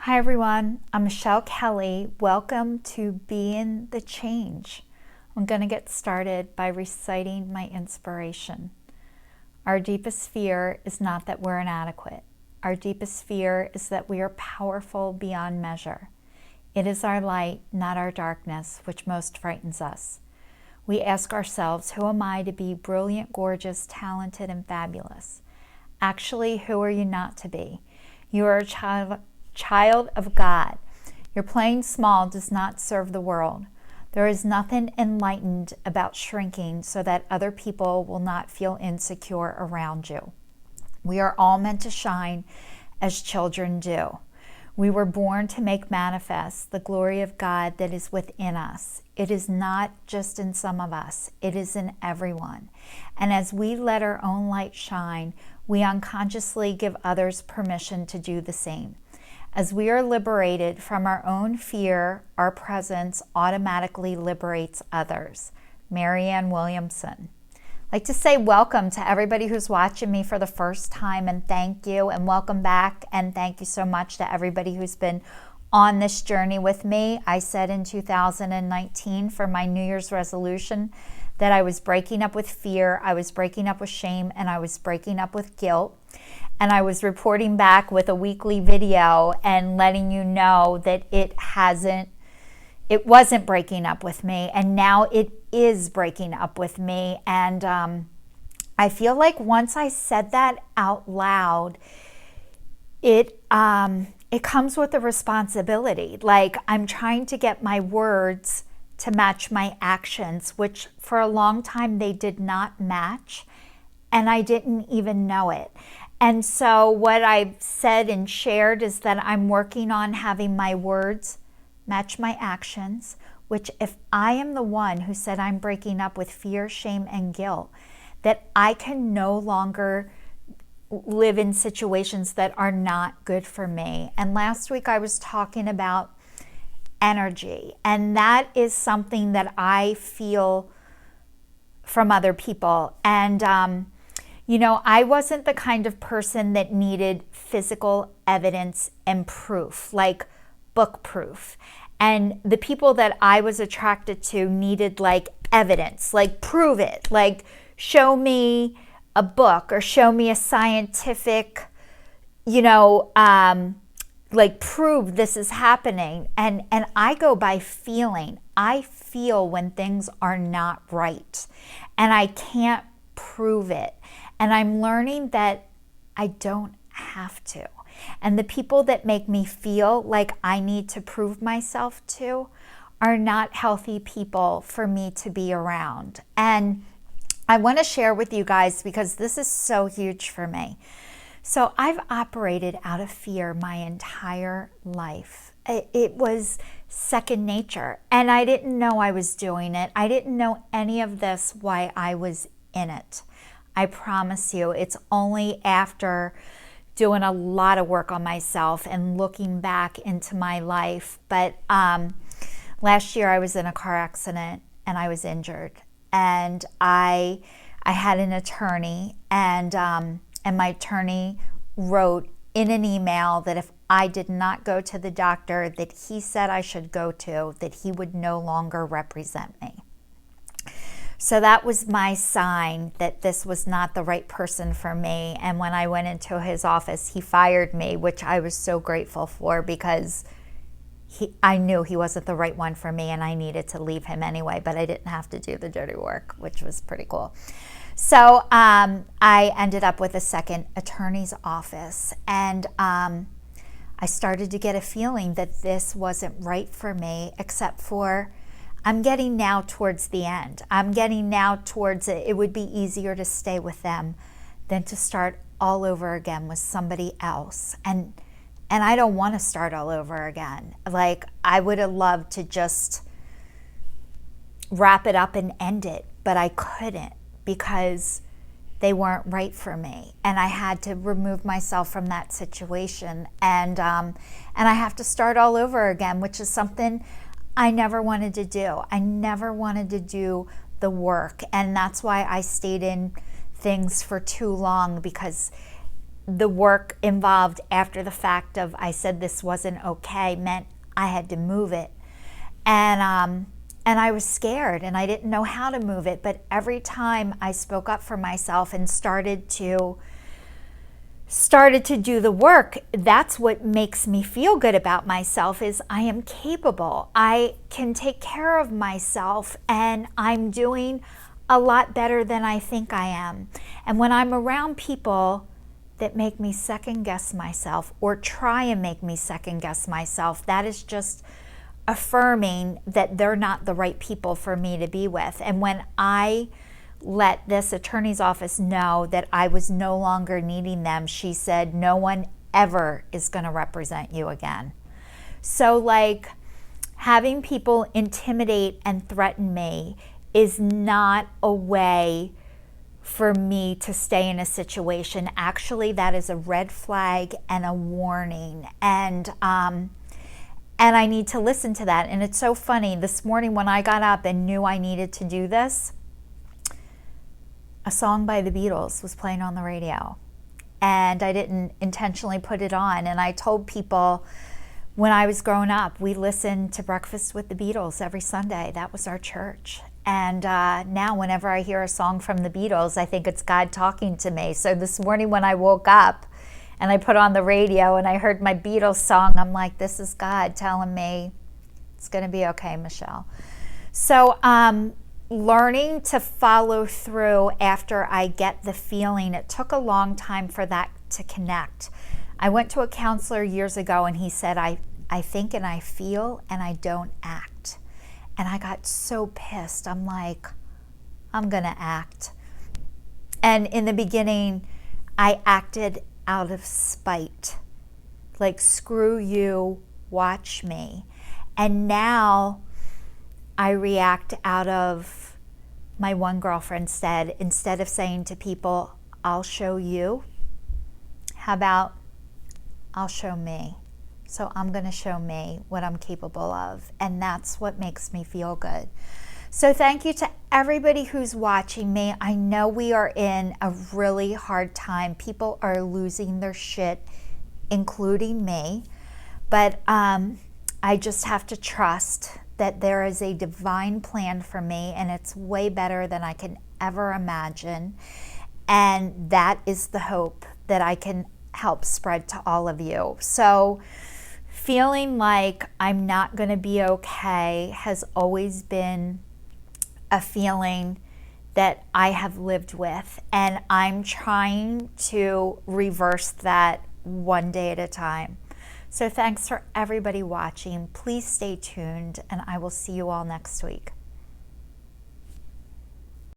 Hi everyone, I'm Michelle Kelly. Welcome to Being the Change. I'm going to get started by reciting my inspiration. Our deepest fear is not that we're inadequate. Our deepest fear is that we are powerful beyond measure. It is our light, not our darkness, which most frightens us. We ask ourselves, who am I to be brilliant, gorgeous, talented, and fabulous? Actually, who are you not to be? You are a child of God. Your playing small does not serve the world. There is nothing enlightened about shrinking so that other people will not feel insecure around you. We are all meant to shine as children do. We were born to make manifest the glory of God that is within us. It is not just in some of us, it is in everyone. And as we let our own light shine, we unconsciously give others permission to do the same. As we are liberated from our own fear, our presence automatically liberates others. Marianne Williamson. I'd like to say welcome to everybody who's watching me for the first time, and thank you, and welcome back, and thank you so much to everybody who's been on this journey with me. I said in 2019 for my New Year's resolution that I was breaking up with fear, I was breaking up with shame, and I was breaking up with guilt. And I was reporting back with a weekly video and letting you know that it wasn't breaking up with me, and now it is breaking up with me. And I feel like once I said that out loud, it comes with a responsibility. Like, I'm trying to get my words to match my actions, which for a long time they did not match, and I didn't even know it. And so what I've said and shared is that I'm working on having my words match my actions, which if I am the one who said I'm breaking up with fear, shame, and guilt, that I can no longer live in situations that are not good for me. And last week I was talking about energy, and that is something that I feel from other people. And I wasn't the kind of person that needed physical evidence and proof, like book proof. And the people that I was attracted to needed like evidence, like prove it, like show me a book or show me a scientific, like prove this is happening. And I go by feeling. I feel when things are not right, and I can't prove it. And I'm learning that I don't have to. And the people that make me feel like I need to prove myself to are not healthy people for me to be around. And I want to share with you guys because this is so huge for me. So I've operated out of fear my entire life. It was second nature, and I didn't know I was doing it. I didn't know any of this why I was in it. I promise you, it's only after doing a lot of work on myself and looking back into my life. But last year I was in a car accident and I was injured, and I had an attorney, and my attorney wrote in an email that if I did not go to the doctor that he said I should go to, that he would no longer represent me. So that was my sign that this was not the right person for me. And when I went into his office, he fired me, which I was so grateful for, because I knew he wasn't the right one for me and I needed to leave him anyway, but I didn't have to do the dirty work, which was pretty cool. So I ended up with a second attorney's office, and I started to get a feeling that this wasn't right for me, except for I'm getting now towards the end. I'm getting now towards it. It would be easier to stay with them than to start all over again with somebody else. And I don't want to start all over again. Like, I would have loved to just wrap it up and end it, but I couldn't because they weren't right for me. And I had to remove myself from that situation. And I have to start all over again, which is something I never wanted to do. I never wanted to do the work. And that's why I stayed in things for too long, because the work involved after the fact of I said this wasn't okay meant I had to move it. And I was scared and I didn't know how to move it. But every time I spoke up for myself and started to do the work, that's what makes me feel good about myself, is I am capable. I can take care of myself, and I'm doing a lot better than I think I am. And when I'm around people that make me second guess myself or try and make me second guess myself, that is just affirming that they're not the right people for me to be with. And when I let this attorney's office know that I was no longer needing them, she said, no one ever is going to represent you again. So like, having people intimidate and threaten me is not a way for me to stay in a situation. Actually, that is a red flag and a warning. And I need to listen to that. And it's so funny, this morning when I got up and knew I needed to do this, a song by the Beatles was playing on the radio. And I didn't intentionally put it on. And I told people when I was growing up, we listened to Breakfast with the Beatles every Sunday. That was our church. And now whenever I hear a song from the Beatles, I think it's God talking to me. So this morning when I woke up and I put on the radio and I heard my Beatles song, I'm like, this is God telling me it's going to be okay, Michelle. So learning to follow through after I get the feeling, it took a long time for that to connect. I went to a counselor years ago and he said, I think and I feel and I don't act. And I got so pissed. I'm like, I'm gonna act. And in the beginning, I acted out of spite. Like, screw you, watch me. And now I react out of, my one girlfriend said, instead of saying to people, I'll show you, how about I'll show me? So I'm going to show me what I'm capable of. And that's what makes me feel good. So thank you to everybody who's watching me. I know we are in a really hard time. People are losing their shit, including me. But I just have to trust that there is a divine plan for me, and it's way better than I can ever imagine. And that is the hope that I can help spread to all of you. So feeling like I'm not going to be okay has always been a feeling that I have lived with, and I'm trying to reverse that one day at a time. So thanks for everybody watching. Please stay tuned, and I will see you all next week.